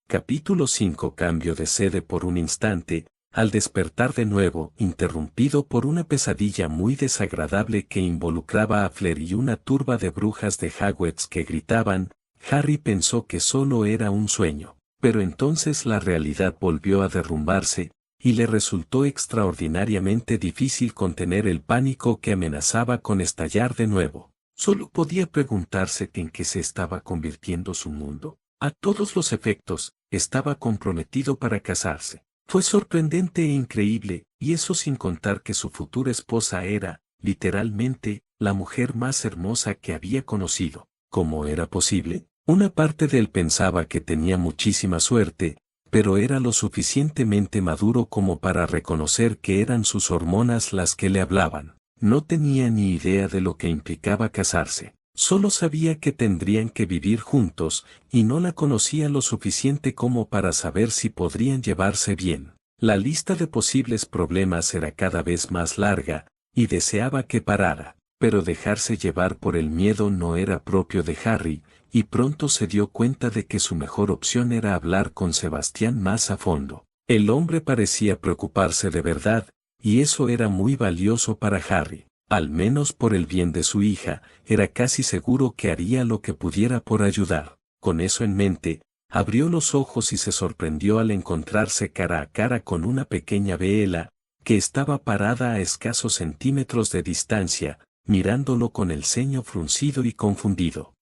Capítulo 5. Cambio de sede por un instante, al despertar de nuevo, interrumpido por una pesadilla muy desagradable que involucraba a Fleur y una turba de brujas de Hogwarts que gritaban, Harry pensó que solo era un sueño, pero entonces la realidad volvió a derrumbarse, y le resultó extraordinariamente difícil contener el pánico que amenazaba con estallar de nuevo. Solo podía preguntarse en qué se estaba convirtiendo su mundo. A todos los efectos, estaba comprometido para casarse. Fue sorprendente e increíble, y eso sin contar que su futura esposa era, literalmente, la mujer más hermosa que había conocido. ¿Cómo era posible? Una parte de él pensaba que tenía muchísima suerte, pero era lo suficientemente maduro como para reconocer que eran sus hormonas las que le hablaban. No tenía ni idea de lo que implicaba casarse. Solo sabía que tendrían que vivir juntos, y no la conocía lo suficiente como para saber si podrían llevarse bien. La lista de posibles problemas era cada vez más larga, y deseaba que parara, pero dejarse llevar por el miedo no era propio de Harry, y pronto se dio cuenta de que su mejor opción era hablar con Sebastián más a fondo. El hombre parecía preocuparse de verdad, y eso era muy valioso para Harry. Al menos por el bien de su hija, era casi seguro que haría lo que pudiera por ayudar. Con eso en mente, abrió los ojos y se sorprendió al encontrarse cara a cara con una pequeña Bella, que estaba parada a escasos centímetros de distancia, mirándolo con el ceño fruncido y confundido.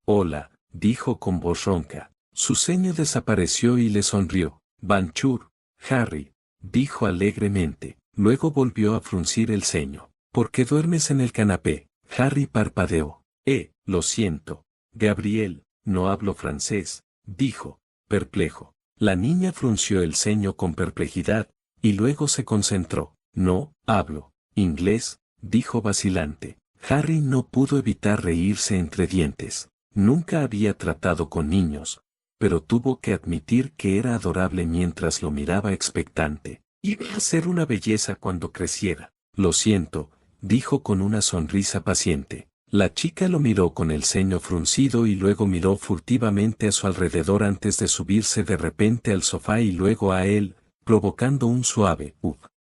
Hola, dijo con voz ronca. Su ceño desapareció y le sonrió. Bonjour, Harry, dijo alegremente. Luego volvió a fruncir el ceño. ¿Por qué duermes en el canapé? Harry parpadeó. Lo siento, Gabriel, no hablo francés, dijo, perplejo. La niña frunció el ceño con perplejidad, y luego se concentró. No, hablo inglés, dijo vacilante. Harry no pudo evitar reírse entre dientes. Nunca había tratado con niños, pero tuvo que admitir que era adorable mientras lo miraba expectante. Iba a ser una belleza cuando creciera. Lo siento, dijo con una sonrisa paciente. La chica lo miró con el ceño fruncido y luego miró furtivamente a su alrededor antes de subirse de repente al sofá y luego a él, provocando un suave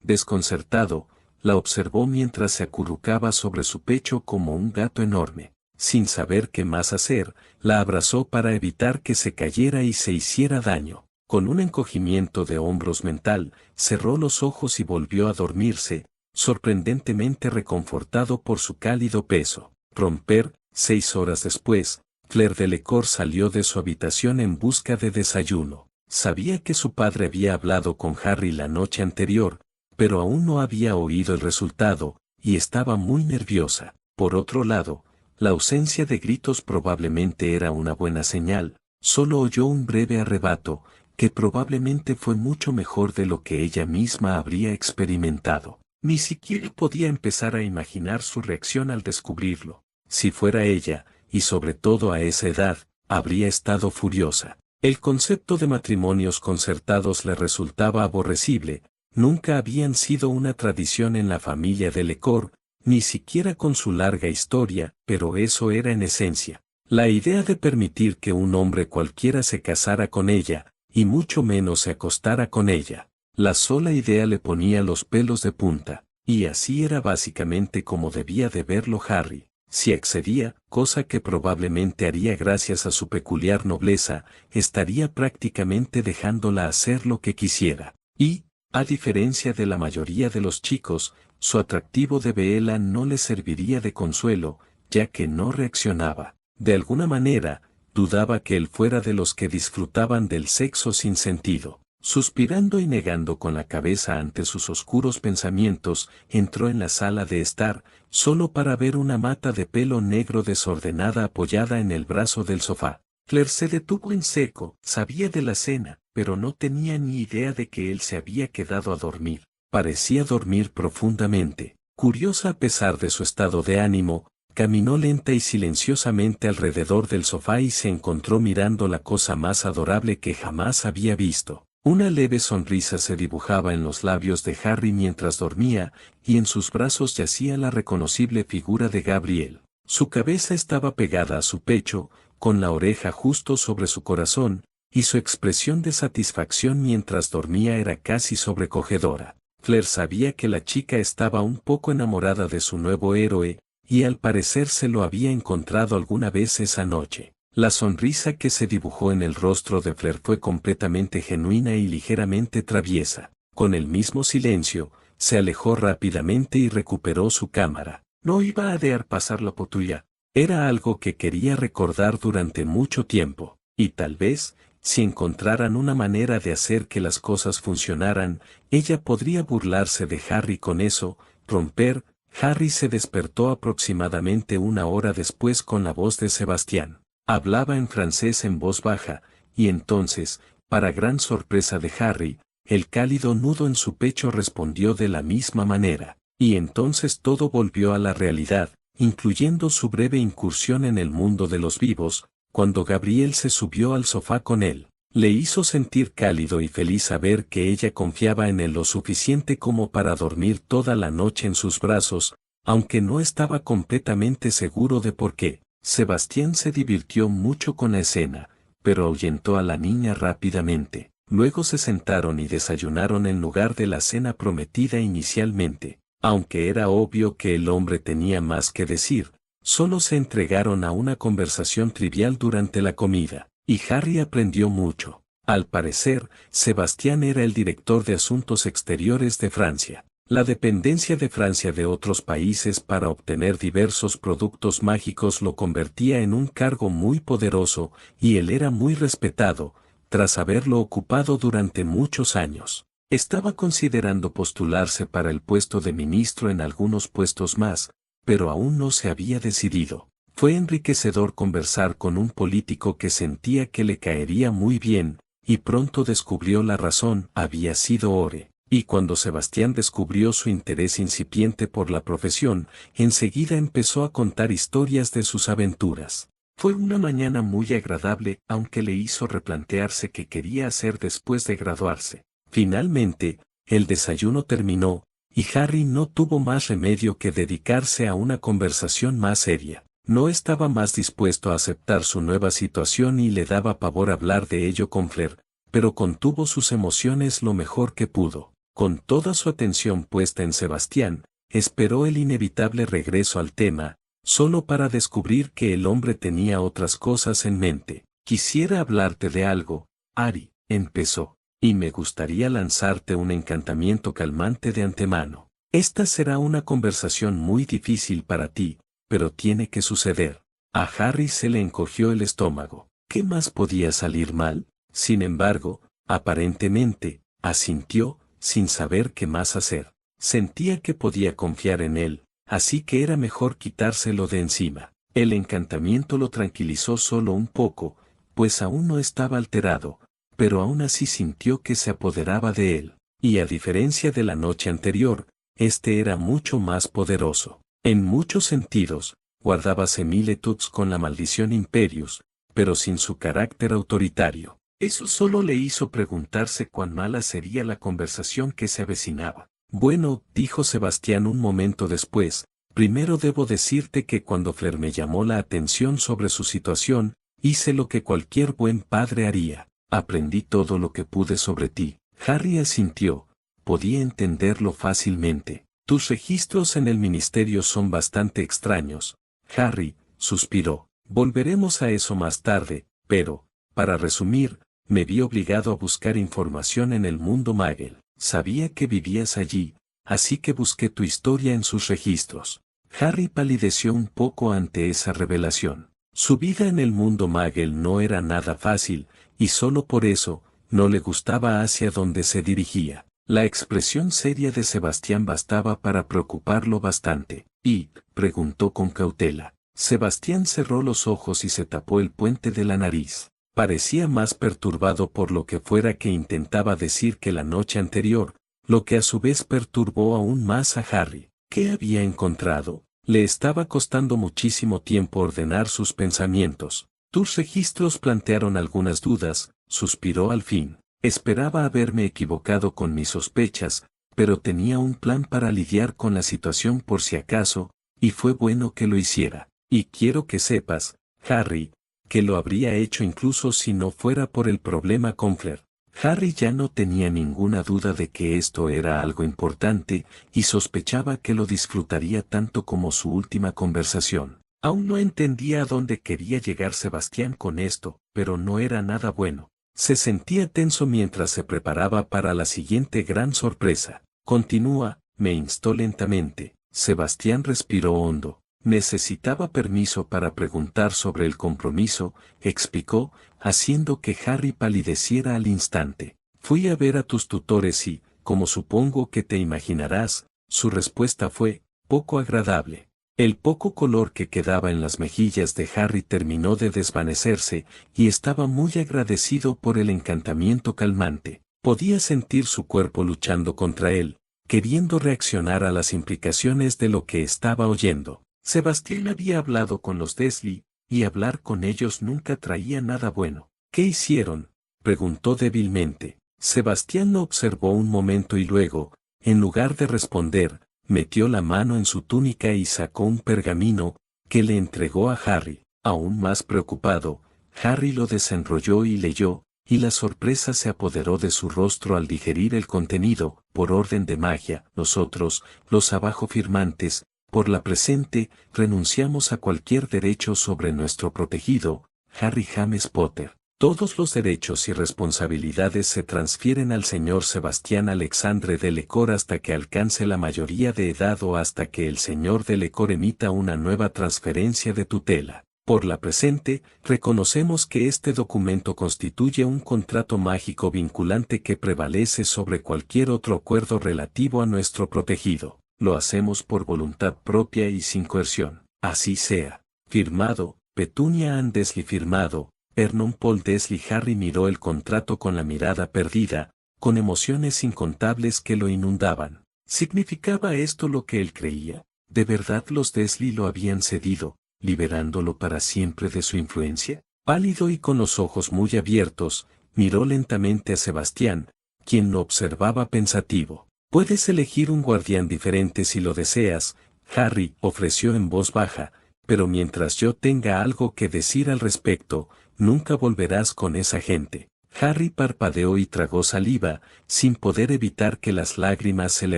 desconcertado, la observó mientras se acurrucaba sobre su pecho como un gato enorme. Sin saber qué más hacer, la abrazó para evitar que se cayera y se hiciera daño. Con un encogimiento de hombros mental, cerró los ojos y volvió a dormirse, sorprendentemente reconfortado por su cálido peso. Romper, 6 horas después, Fleur Delacour salió de su habitación en busca de desayuno. Sabía que su padre había hablado con Harry la noche anterior, pero aún no había oído el resultado, y estaba muy nerviosa. Por otro lado, la ausencia de gritos probablemente era una buena señal. Solo oyó un breve arrebato, que probablemente fue mucho mejor de lo que ella misma habría experimentado. Ni siquiera podía empezar a imaginar su reacción al descubrirlo. Si fuera ella, y sobre todo a esa edad, habría estado furiosa. El concepto de matrimonios concertados le resultaba aborrecible, nunca habían sido una tradición en la familia de Delacour, ni siquiera con su larga historia, pero eso era en esencia. La idea de permitir que un hombre cualquiera se casara con ella, y mucho menos se acostara con ella. La sola idea le ponía los pelos de punta, y así era básicamente como debía de verlo Harry. Si accedía, cosa que probablemente haría gracias a su peculiar nobleza, estaría prácticamente dejándola hacer lo que quisiera. Y, a diferencia de la mayoría de los chicos, su atractivo de Bella no le serviría de consuelo, ya que no reaccionaba. De alguna manera, dudaba que él fuera de los que disfrutaban del sexo sin sentido. Suspirando y negando con la cabeza ante sus oscuros pensamientos, entró en la sala de estar, solo para ver una mata de pelo negro desordenada apoyada en el brazo del sofá. Fleur se detuvo en seco, sabía de la cena, pero no tenía ni idea de que él se había quedado a dormir. Parecía dormir profundamente. Curiosa a pesar de su estado de ánimo, caminó lenta y silenciosamente alrededor del sofá y se encontró mirando la cosa más adorable que jamás había visto. Una leve sonrisa se dibujaba en los labios de Harry mientras dormía, y en sus brazos yacía la reconocible figura de Gabriel. Su cabeza estaba pegada a su pecho, con la oreja justo sobre su corazón, y su expresión de satisfacción mientras dormía era casi sobrecogedora. Fleur sabía que la chica estaba un poco enamorada de su nuevo héroe, y al parecer se lo había encontrado alguna vez esa noche. La sonrisa que se dibujó en el rostro de Fleur fue completamente genuina y ligeramente traviesa. Con el mismo silencio, se alejó rápidamente y recuperó su cámara. No iba a dejar pasar la oportunidad. Era algo que quería recordar durante mucho tiempo, y tal vez, si encontraran una manera de hacer que las cosas funcionaran, ella podría burlarse de Harry con eso, romper. Harry se despertó aproximadamente una hora después con la voz de Sebastián. Hablaba en francés en voz baja, y entonces, para gran sorpresa de Harry, el cálido nudo en su pecho respondió de la misma manera, y entonces todo volvió a la realidad, incluyendo su breve incursión en el mundo de los vivos, cuando Gabriel se subió al sofá con él. Le hizo sentir cálido y feliz saber que ella confiaba en él lo suficiente como para dormir toda la noche en sus brazos, aunque no estaba completamente seguro de por qué. Sebastián se divirtió mucho con la escena, pero ahuyentó a la niña rápidamente. Luego se sentaron y desayunaron en lugar de la cena prometida inicialmente. Aunque era obvio que el hombre tenía más que decir, solo se entregaron a una conversación trivial durante la comida, y Harry aprendió mucho. Al parecer, Sebastián era el director de Asuntos Exteriores de Francia. La dependencia de Francia de otros países para obtener diversos productos mágicos lo convertía en un cargo muy poderoso, y él era muy respetado, tras haberlo ocupado durante muchos años. Estaba considerando postularse para el puesto de ministro en algunos puestos más, pero aún no se había decidido. Fue enriquecedor conversar con un político que sentía que le caería muy bien, y pronto descubrió la razón. Había sido Ore. Y cuando Sebastián descubrió su interés incipiente por la profesión, enseguida empezó a contar historias de sus aventuras. Fue una mañana muy agradable, aunque le hizo replantearse qué quería hacer después de graduarse. Finalmente, el desayuno terminó, y Harry no tuvo más remedio que dedicarse a una conversación más seria. No estaba más dispuesto a aceptar su nueva situación y le daba pavor hablar de ello con Fleur, pero contuvo sus emociones lo mejor que pudo. Con toda su atención puesta en Sebastián, esperó el inevitable regreso al tema, solo para descubrir que el hombre tenía otras cosas en mente. Quisiera hablarte de algo, Harry, empezó, y me gustaría lanzarte un encantamiento calmante de antemano. Esta será una conversación muy difícil para ti, pero tiene que suceder. A Harry se le encogió el estómago. ¿Qué más podía salir mal? Sin embargo, aparentemente, asintió, sin saber qué más hacer. Sentía que podía confiar en él, así que era mejor quitárselo de encima. El encantamiento lo tranquilizó solo un poco, pues aún no estaba alterado, pero aún así sintió que se apoderaba de él, y a diferencia de la noche anterior, este era mucho más poderoso. En muchos sentidos, guardaba similitudes con la maldición Imperius, pero sin su carácter autoritario. Eso solo le hizo preguntarse cuán mala sería la conversación que se avecinaba. Bueno, dijo Sebastián un momento después, primero debo decirte que cuando Fleur me llamó la atención sobre su situación, hice lo que cualquier buen padre haría. Aprendí todo lo que pude sobre ti. Harry asintió. Podía entenderlo fácilmente. Tus registros en el ministerio son bastante extraños. Harry, suspiró. Volveremos a eso más tarde, pero, para resumir, me vi obligado a buscar información en el mundo Muggle. Sabía que vivías allí, así que busqué tu historia en sus registros. Harry palideció un poco ante esa revelación. Su vida en el mundo Muggle no era nada fácil, y solo por eso, no le gustaba hacia donde se dirigía. La expresión seria de Sebastián bastaba para preocuparlo bastante. ¿Y? Preguntó con cautela. Sebastián cerró los ojos y se tapó el puente de la nariz. Parecía más perturbado por lo que fuera que intentaba decir que la noche anterior, lo que a su vez perturbó aún más a Harry. ¿Qué había encontrado? Le estaba costando muchísimo tiempo ordenar sus pensamientos. Tus registros plantearon algunas dudas, suspiró al fin. Esperaba haberme equivocado con mis sospechas, pero tenía un plan para lidiar con la situación por si acaso, y fue bueno que lo hiciera. Y quiero que sepas, Harry, que lo habría hecho incluso si no fuera por el problema con Fleur. Harry ya no tenía ninguna duda de que esto era algo importante, y sospechaba que lo disfrutaría tanto como su última conversación. Aún no entendía a dónde quería llegar Sebastián con esto, pero no era nada bueno. Se sentía tenso mientras se preparaba para la siguiente gran sorpresa. Continúa, me instó lentamente. Sebastián respiró hondo. Necesitaba permiso para preguntar sobre el compromiso, explicó, haciendo que Harry palideciera al instante. Fui a ver a tus tutores y, como supongo que te imaginarás, su respuesta fue poco agradable. El poco color que quedaba en las mejillas de Harry terminó de desvanecerse, y estaba muy agradecido por el encantamiento calmante. Podía sentir su cuerpo luchando contra él, queriendo reaccionar a las implicaciones de lo que estaba oyendo. Sebastián había hablado con los Dursley, y hablar con ellos nunca traía nada bueno. ¿Qué hicieron?, preguntó débilmente. Sebastián lo observó un momento y luego, en lugar de responder, metió la mano en su túnica y sacó un pergamino, que le entregó a Harry. Aún más preocupado, Harry lo desenrolló y leyó, y la sorpresa se apoderó de su rostro al digerir el contenido. Por orden de magia, nosotros, los abajo firmantes, por la presente, renunciamos a cualquier derecho sobre nuestro protegido, Harry James Potter. Todos los derechos y responsabilidades se transfieren al señor Sebastián Alexandre Delacour hasta que alcance la mayoría de edad o hasta que el señor Delacour emita una nueva transferencia de tutela. Por la presente, reconocemos que este documento constituye un contrato mágico vinculante que prevalece sobre cualquier otro acuerdo relativo a nuestro protegido. Lo hacemos por voluntad propia y sin coerción. Así sea. Firmado, Petunia Ann Dursley. Firmado, Vernon Paul Dursley. Harry miró el contrato con la mirada perdida, con emociones incontables que lo inundaban. ¿Significaba esto lo que él creía? ¿De verdad los Dursley lo habían cedido, liberándolo para siempre de su influencia? Pálido y con los ojos muy abiertos, miró lentamente a Sebastián, quien lo observaba pensativo. Puedes elegir un guardián diferente si lo deseas, Harry ofreció en voz baja, pero mientras yo tenga algo que decir al respecto, nunca volverás con esa gente. Harry parpadeó y tragó saliva, sin poder evitar que las lágrimas se le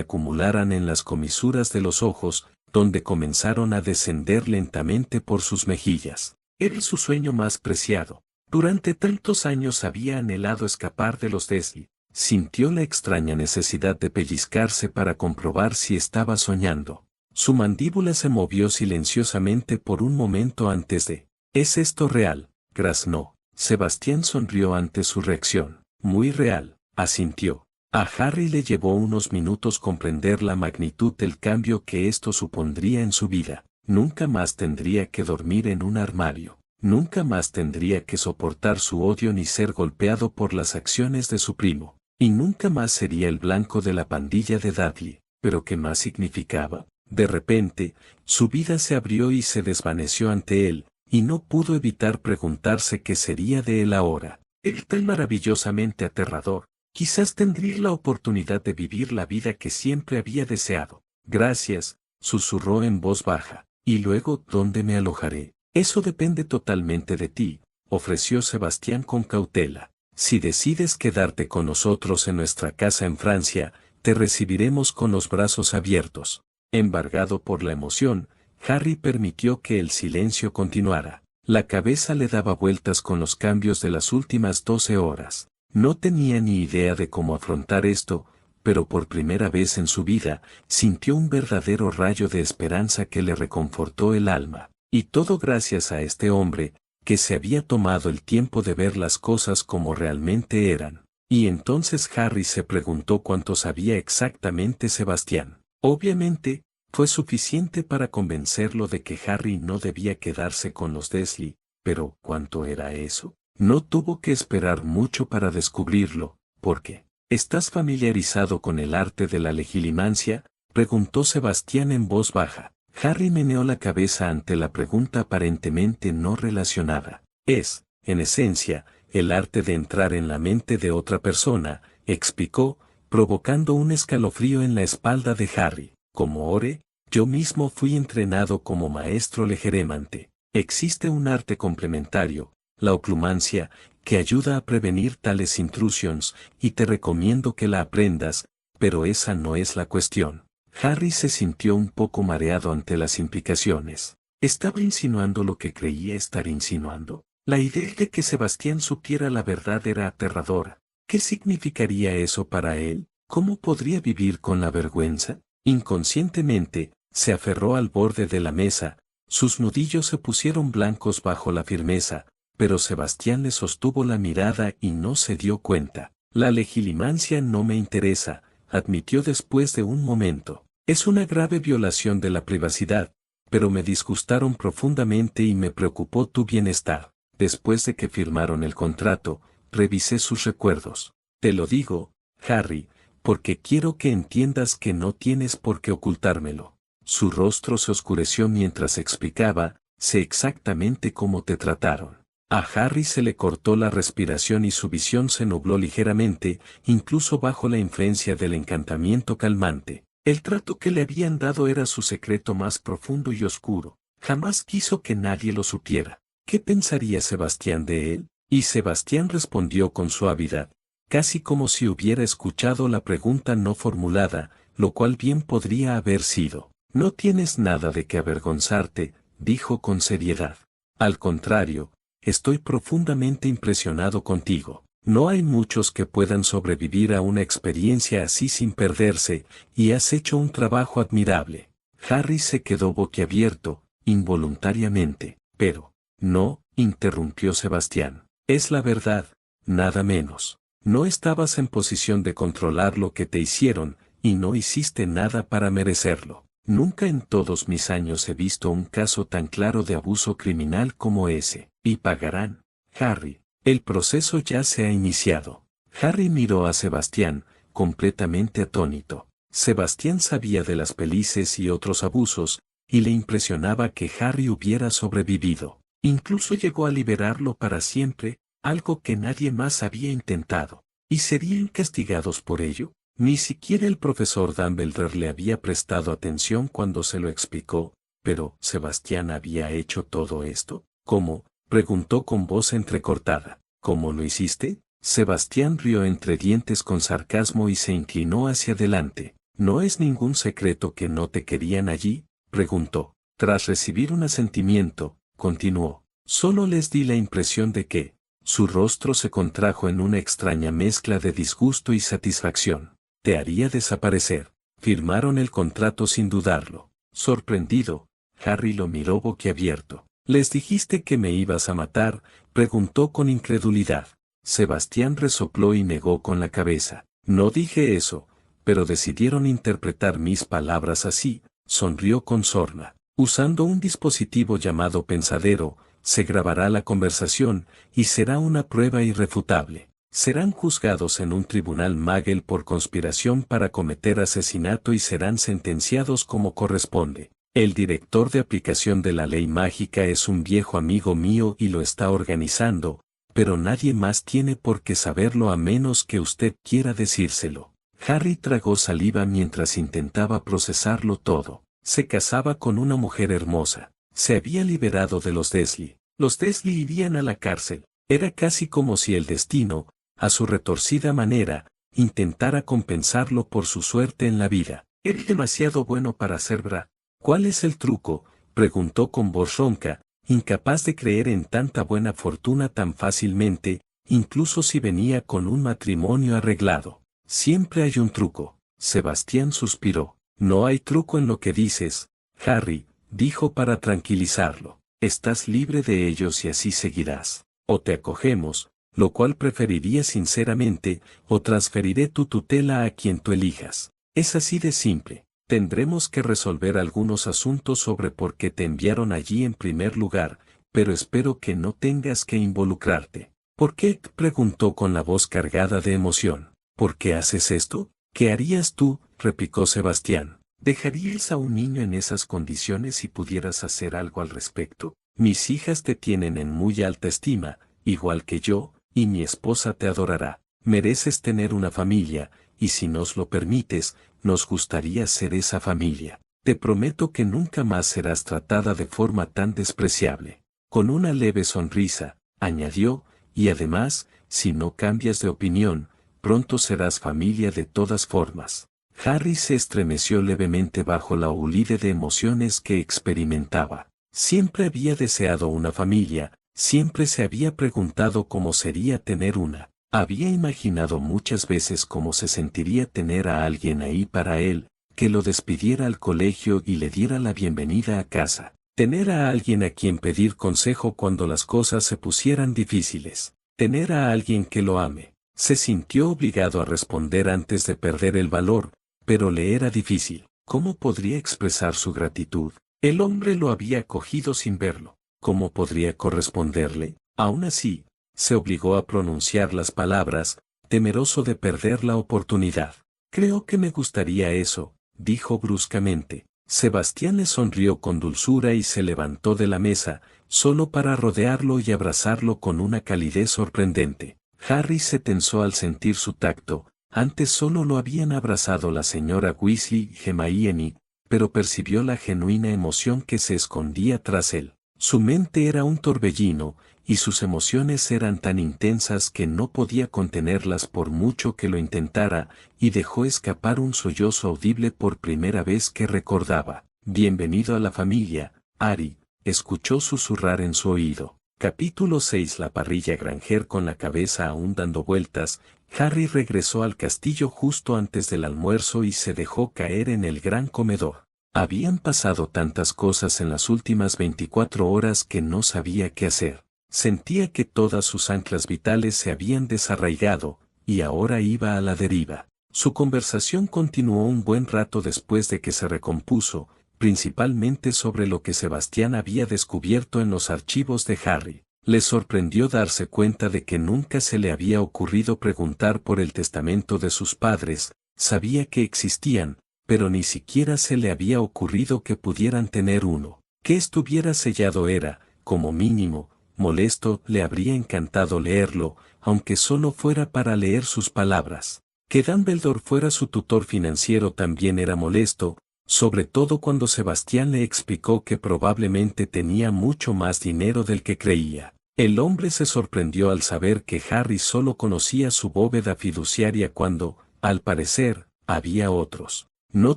acumularan en las comisuras de los ojos, donde comenzaron a descender lentamente por sus mejillas. Era su sueño más preciado. Durante tantos años había anhelado escapar de los Dursley. Sintió la extraña necesidad de pellizcarse para comprobar si estaba soñando. Su mandíbula se movió silenciosamente por un momento antes de... ¿Es esto real?, graznó. Sebastián sonrió ante su reacción. Muy real, asintió. A Harry le llevó unos minutos comprender la magnitud del cambio que esto supondría en su vida. Nunca más tendría que dormir en un armario. Nunca más tendría que soportar su odio ni ser golpeado por las acciones de su primo. Y nunca más sería el blanco de la pandilla de Dudley. ¿Pero qué más significaba? De repente, su vida se abrió y se desvaneció ante él, y no pudo evitar preguntarse qué sería de él ahora. Era tan maravillosamente aterrador. Quizás tendría la oportunidad de vivir la vida que siempre había deseado. Gracias, susurró en voz baja. ¿Y luego dónde me alojaré? Eso depende totalmente de ti, ofreció Sebastián con cautela. Si decides quedarte con nosotros en nuestra casa en Francia, te recibiremos con los brazos abiertos. Embargado por la emoción, Harry permitió que el silencio continuara. La cabeza le daba vueltas con los cambios de las últimas 12 horas. No tenía ni idea de cómo afrontar esto, pero por primera vez en su vida, sintió un verdadero rayo de esperanza que le reconfortó el alma. Y todo gracias a este hombre, que se había tomado el tiempo de ver las cosas como realmente eran. Y entonces Harry se preguntó cuánto sabía exactamente Sebastián. Obviamente, fue suficiente para convencerlo de que Harry no debía quedarse con los Dursley, pero ¿cuánto era eso? No tuvo que esperar mucho para descubrirlo. ¿Por qué? ¿Estás familiarizado con el arte de la legilimancia?, preguntó Sebastián en voz baja. Harry meneó la cabeza ante la pregunta aparentemente no relacionada. Es, en esencia, el arte de entrar en la mente de otra persona, explicó, provocando un escalofrío en la espalda de Harry. Como Ore, yo mismo fui entrenado como maestro legeremante. Existe un arte complementario, la oclumancia, que ayuda a prevenir tales intrusions, y te recomiendo que la aprendas, pero esa no es la cuestión. Harry se sintió un poco mareado ante las implicaciones. ¿Estaba insinuando lo que creía estar insinuando? La idea de que Sebastián supiera la verdad era aterradora. ¿Qué significaría eso para él? ¿Cómo podría vivir con la vergüenza? Inconscientemente, se aferró al borde de la mesa, sus nudillos se pusieron blancos bajo la firmeza, pero Sebastián le sostuvo la mirada y no se dio cuenta. La legilimancia no me interesa, admitió después de un momento. Es una grave violación de la privacidad, pero me disgustaron profundamente y me preocupó tu bienestar. Después de que firmaron el contrato, revisé sus recuerdos. Te lo digo, Harry, porque quiero que entiendas que no tienes por qué ocultármelo. Su rostro se oscureció mientras explicaba, sé exactamente cómo te trataron. A Harry se le cortó la respiración y su visión se nubló ligeramente, incluso bajo la influencia del encantamiento calmante. El trato que le habían dado era su secreto más profundo y oscuro. Jamás quiso que nadie lo supiera. ¿Qué pensaría Sebastián de él? Y Sebastián respondió con suavidad, casi como si hubiera escuchado la pregunta no formulada, lo cual bien podría haber sido. No tienes nada de qué avergonzarte, dijo con seriedad. Al contrario, estoy profundamente impresionado contigo. No hay muchos que puedan sobrevivir a una experiencia así sin perderse, y has hecho un trabajo admirable. Harry se quedó boquiabierto, involuntariamente. Pero, no, interrumpió Sebastián. Es la verdad, nada menos. No estabas en posición de controlar lo que te hicieron, y no hiciste nada para merecerlo. Nunca en todos mis años he visto un caso tan claro de abuso criminal como ese. Y pagarán, Harry. El proceso ya se ha iniciado. Harry miró a Sebastián, completamente atónito. Sebastián sabía de las Pelices y otros abusos, y le impresionaba que Harry hubiera sobrevivido. Incluso llegó a liberarlo para siempre, algo que nadie más había intentado. ¿Y serían castigados por ello? Ni siquiera el profesor Dumbledore le había prestado atención cuando se lo explicó, pero ¿Sebastián había hecho todo esto? ¿Cómo? Preguntó con voz entrecortada. ¿Cómo lo hiciste? Sebastián rió entre dientes con sarcasmo y se inclinó hacia adelante. ¿No es ningún secreto que no te querían allí? Preguntó. Tras recibir un asentimiento, continuó. Solo les di la impresión de que, su rostro se contrajo en una extraña mezcla de disgusto y satisfacción. Te haría desaparecer. Firmaron el contrato sin dudarlo. Sorprendido, Harry lo miró boquiabierto. ¿Les dijiste que me ibas a matar? Preguntó con incredulidad. Sebastián resopló y negó con la cabeza. No dije eso, pero decidieron interpretar mis palabras así, sonrió con sorna. Usando un dispositivo llamado pensadero, se grabará la conversación, y será una prueba irrefutable. Serán juzgados en un tribunal Muggle por conspiración para cometer asesinato y serán sentenciados como corresponde. El director de aplicación de la ley mágica es un viejo amigo mío y lo está organizando, pero nadie más tiene por qué saberlo a menos que usted quiera decírselo. Harry tragó saliva mientras intentaba procesarlo todo. Se casaba con una mujer hermosa. Se había liberado de los Dursley. Los Dursley irían a la cárcel. Era casi como si el destino, a su retorcida manera, intentara compensarlo por su suerte en la vida. Era demasiado bueno para ser verdad. ¿Cuál es el truco? Preguntó con voz ronca, incapaz de creer en tanta buena fortuna tan fácilmente, incluso si venía con un matrimonio arreglado. Siempre hay un truco. Sebastián suspiró. No hay truco en lo que dices, Harry, dijo para tranquilizarlo. Estás libre de ellos y así seguirás. O te acogemos, lo cual preferiría sinceramente, o transferiré tu tutela a quien tú elijas. Es así de simple. Tendremos que resolver algunos asuntos sobre por qué te enviaron allí en primer lugar, pero espero que no tengas que involucrarte. ¿Por qué? Preguntó con la voz cargada de emoción. ¿Por qué haces esto? ¿Qué harías tú? Replicó Sebastián. ¿Dejarías a un niño en esas condiciones si pudieras hacer algo al respecto? Mis hijas te tienen en muy alta estima, igual que yo, y mi esposa te adorará. Mereces tener una familia, y si nos lo permites, nos gustaría ser esa familia. Te prometo que nunca más serás tratada de forma tan despreciable. Con una leve sonrisa, añadió, y además, si no cambias de opinión, pronto serás familia de todas formas. Harry se estremeció levemente bajo la oleada de emociones que experimentaba. Siempre había deseado una familia, siempre se había preguntado cómo sería tener una. Había imaginado muchas veces cómo se sentiría tener a alguien ahí para él, que lo despidiera al colegio y le diera la bienvenida a casa. Tener a alguien a quien pedir consejo cuando las cosas se pusieran difíciles. Tener a alguien que lo ame. Se sintió obligado a responder antes de perder el valor, pero le era difícil. ¿Cómo podría expresar su gratitud? El hombre lo había cogido sin verlo. ¿Cómo podría corresponderle? Aún así, se obligó a pronunciar las palabras, temeroso de perder la oportunidad. Creo que me gustaría eso, dijo bruscamente. Sebastián le sonrió con dulzura y se levantó de la mesa, solo para rodearlo y abrazarlo con una calidez sorprendente. Harry se tensó al sentir su tacto. Antes solo lo habían abrazado la señora Weasley y Hermione, pero percibió la genuina emoción que se escondía tras él. Su mente era un torbellino, y sus emociones eran tan intensas que no podía contenerlas por mucho que lo intentara, y dejó escapar un sollozo audible por primera vez que recordaba. Bienvenido a la familia, Harry, escuchó susurrar en su oído. Capítulo 6. La parrilla Granger. Con la cabeza aún dando vueltas, Harry regresó al castillo justo antes del almuerzo y se dejó caer en el gran comedor. Habían pasado tantas cosas en las últimas 24 horas que no sabía qué hacer. Sentía que todas sus anclas vitales se habían desarraigado, y ahora iba a la deriva. Su conversación continuó un buen rato después de que se recompuso, principalmente sobre lo que Sebastián había descubierto en los archivos de Harry. Le sorprendió darse cuenta de que nunca se le había ocurrido preguntar por el testamento de sus padres. Sabía que existían, pero ni siquiera se le había ocurrido que pudieran tener uno. Que estuviera sellado era, como mínimo, molesto. Le habría encantado leerlo, aunque solo fuera para leer sus palabras. Que Dumbledore fuera su tutor financiero también era molesto, sobre todo cuando Sebastián le explicó que probablemente tenía mucho más dinero del que creía. El hombre se sorprendió al saber que Harry solo conocía su bóveda fiduciaria cuando, al parecer, había otros. No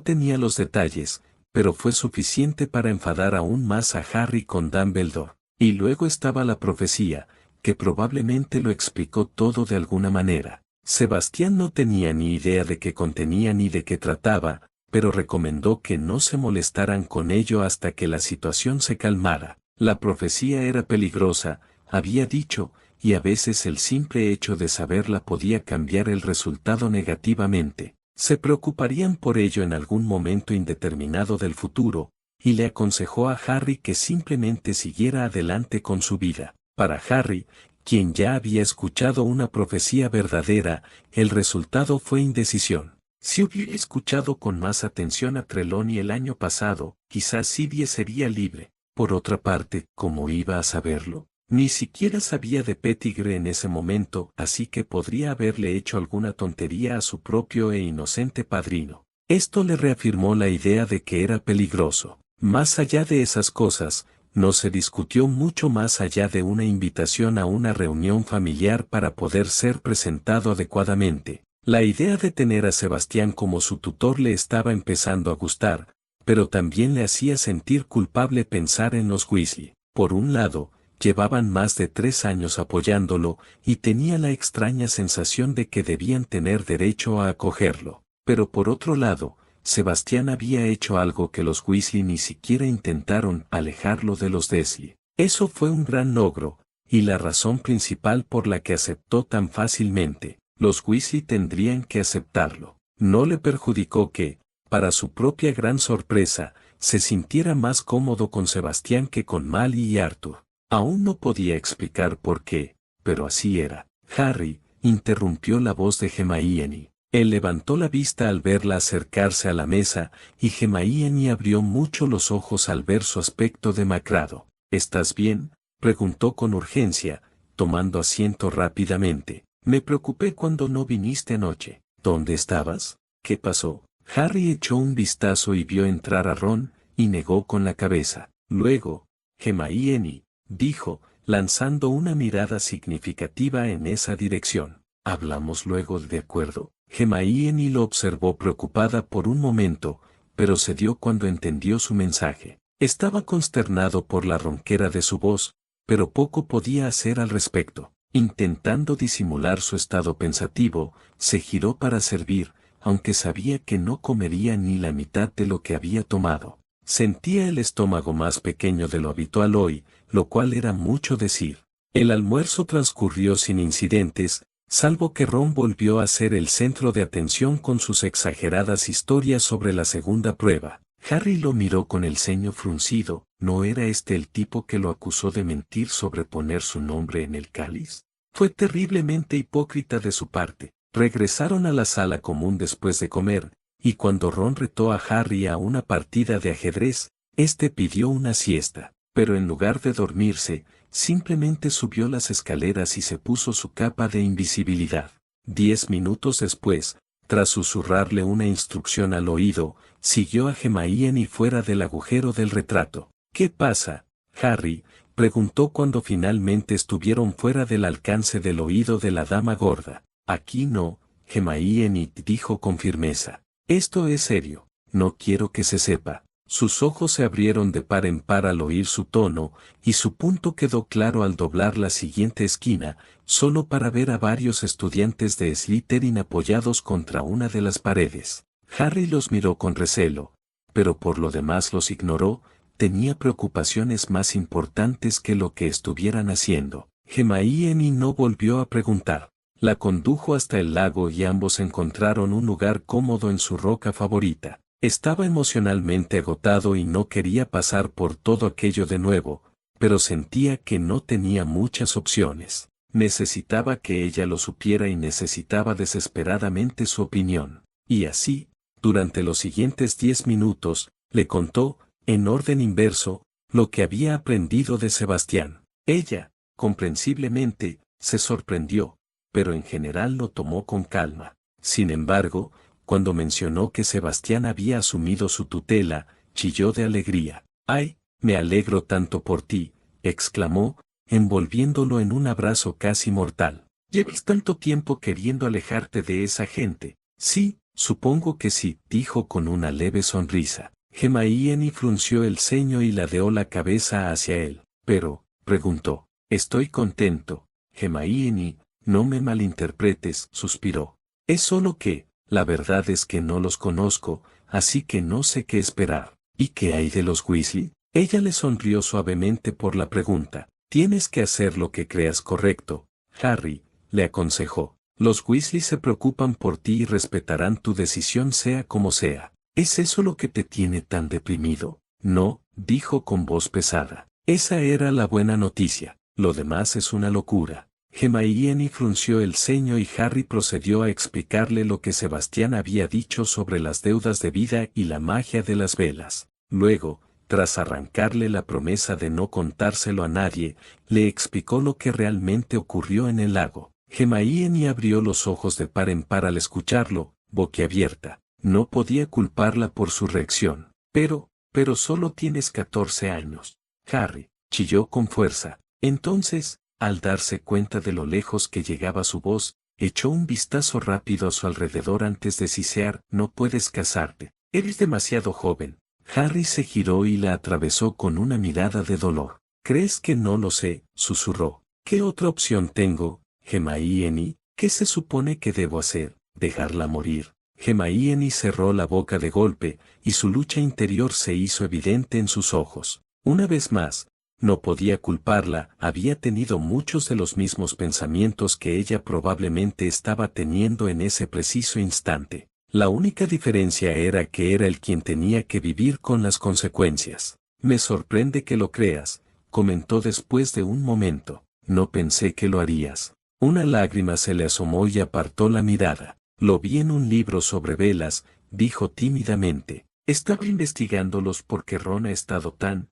tenía los detalles, pero fue suficiente para enfadar aún más a Harry con Dumbledore. Y luego estaba la profecía, que probablemente lo explicó todo de alguna manera. Sebastián no tenía ni idea de qué contenía ni de qué trataba, pero recomendó que no se molestaran con ello hasta que la situación se calmara. La profecía era peligrosa, había dicho, y a veces el simple hecho de saberla podía cambiar el resultado negativamente. Se preocuparían por ello en algún momento indeterminado del futuro, y le aconsejó a Harry que simplemente siguiera adelante con su vida. Para Harry, quien ya había escuchado una profecía verdadera, el resultado fue indecisión. Si hubiera escuchado con más atención a Trelawney el año pasado, quizás Sidious sería libre. Por otra parte, ¿cómo iba a saberlo? Ni siquiera sabía de Pettigrew en ese momento, así que podría haberle hecho alguna tontería a su propio e inocente padrino. Esto le reafirmó la idea de que era peligroso. Más allá de esas cosas, no se discutió mucho más allá de una invitación a una reunión familiar para poder ser presentado adecuadamente. La idea de tener a Sebastián como su tutor le estaba empezando a gustar, pero también le hacía sentir culpable pensar en los Weasley. Por un lado, llevaban más de 3 años apoyándolo, y tenía la extraña sensación de que debían tener derecho a acogerlo. Pero por otro lado, Sebastián había hecho algo que los Weasley ni siquiera intentaron: alejarlo de los Dursley. Eso fue un gran logro, y la razón principal por la que aceptó tan fácilmente. Los Weasley tendrían que aceptarlo. No le perjudicó que, para su propia gran sorpresa, se sintiera más cómodo con Sebastián que con Molly y Arthur. Aún no podía explicar por qué, pero así era. Harry, interrumpió la voz de Hermione. Él levantó la vista al verla acercarse a la mesa, y Hermione abrió mucho los ojos al ver su aspecto demacrado. ¿Estás bien?, preguntó con urgencia, tomando asiento rápidamente. Me preocupé cuando no viniste anoche. ¿Dónde estabas? ¿Qué pasó? Harry echó un vistazo y vio entrar a Ron, y negó con la cabeza. Luego, Hermione, dijo, lanzando una mirada significativa en esa dirección. Hablamos luego, de acuerdo. Hermione lo observó preocupada por un momento, pero cedió cuando entendió su mensaje. Estaba consternado por la ronquera de su voz, pero poco podía hacer al respecto. Intentando disimular su estado pensativo, se giró para servir, aunque sabía que no comería ni la mitad de lo que había tomado. Sentía el estómago más pequeño de lo habitual hoy, lo cual era mucho decir. El almuerzo transcurrió sin incidentes, salvo que Ron volvió a ser el centro de atención con sus exageradas historias sobre la segunda prueba. Harry lo miró con el ceño fruncido. ¿No era este el tipo que lo acusó de mentir sobre poner su nombre en el cáliz? Fue terriblemente hipócrita de su parte. Regresaron a la sala común después de comer, y cuando Ron retó a Harry a una partida de ajedrez, este pidió una siesta, pero en lugar de dormirse, simplemente subió las escaleras y se puso su capa de invisibilidad. 10 minutos después, tras susurrarle una instrucción al oído, siguió a Hermione fuera del agujero del retrato. ¿Qué pasa, Harry?, preguntó cuando finalmente estuvieron fuera del alcance del oído de la dama gorda. Aquí no, Hermione dijo con firmeza. Esto es serio, no quiero que se sepa. Sus ojos se abrieron de par en par al oír su tono, y su punto quedó claro al doblar la siguiente esquina, solo para ver a varios estudiantes de Slytherin apoyados contra una de las paredes. Harry los miró con recelo, pero por lo demás los ignoró. Tenía preocupaciones más importantes que lo que estuvieran haciendo. Hermione no volvió a preguntar. La condujo hasta el lago y ambos encontraron un lugar cómodo en su roca favorita. Estaba emocionalmente agotado y no quería pasar por todo aquello de nuevo, pero sentía que no tenía muchas opciones. Necesitaba que ella lo supiera y necesitaba desesperadamente su opinión. Y así, durante los siguientes 10 minutos, le contó, en orden inverso, lo que había aprendido de Sebastián. Ella, comprensiblemente, se sorprendió, pero en general lo tomó con calma. Sin embargo, cuando mencionó que Sebastián había asumido su tutela, chilló de alegría. ¡Ay, me alegro tanto por ti!, exclamó, envolviéndolo en un abrazo casi mortal. Llevas tanto tiempo queriendo alejarte de esa gente. Sí, supongo que sí, dijo con una leve sonrisa. Hermione frunció el ceño y ladeó la cabeza hacia él. Pero, preguntó, estoy contento. Hermione, no me malinterpretes, suspiró. Es solo que, la verdad es que no los conozco, así que no sé qué esperar. ¿Y qué hay de los Weasley? Ella le sonrió suavemente por la pregunta. Tienes que hacer lo que creas correcto, Harry, le aconsejó. Los Weasley se preocupan por ti y respetarán tu decisión sea como sea. ¿Es eso lo que te tiene tan deprimido? No, dijo con voz pesada. Esa era la buena noticia. Lo demás es una locura. Hermione frunció el ceño y Harry procedió a explicarle lo que Sebastián había dicho sobre las deudas de vida y la magia de las velas. Luego, tras arrancarle la promesa de no contárselo a nadie, le explicó lo que realmente ocurrió en el lago. Hermione abrió los ojos de par en par al escucharlo, boquiabierta. No podía culparla por su reacción. Pero solo tienes 14 años. Harry, chilló con fuerza. Entonces, al darse cuenta de lo lejos que llegaba su voz, echó un vistazo rápido a su alrededor antes de sisear, no puedes casarte. Eres demasiado joven. Harry se giró y la atravesó con una mirada de dolor. ¿Crees que no lo sé?, susurró. ¿Qué otra opción tengo, Hermione? ¿Qué se supone que debo hacer? ¿Dejarla morir? Hermione cerró la boca de golpe, y su lucha interior se hizo evidente en sus ojos. Una vez más, no podía culparla, había tenido muchos de los mismos pensamientos que ella probablemente estaba teniendo en ese preciso instante. La única diferencia era que era él quien tenía que vivir con las consecuencias. Me sorprende que lo creas, comentó después de un momento. No pensé que lo harías. Una lágrima se le asomó y apartó la mirada. Lo vi en un libro sobre velas, dijo tímidamente. Estaba investigándolos porque Ron ha estado tan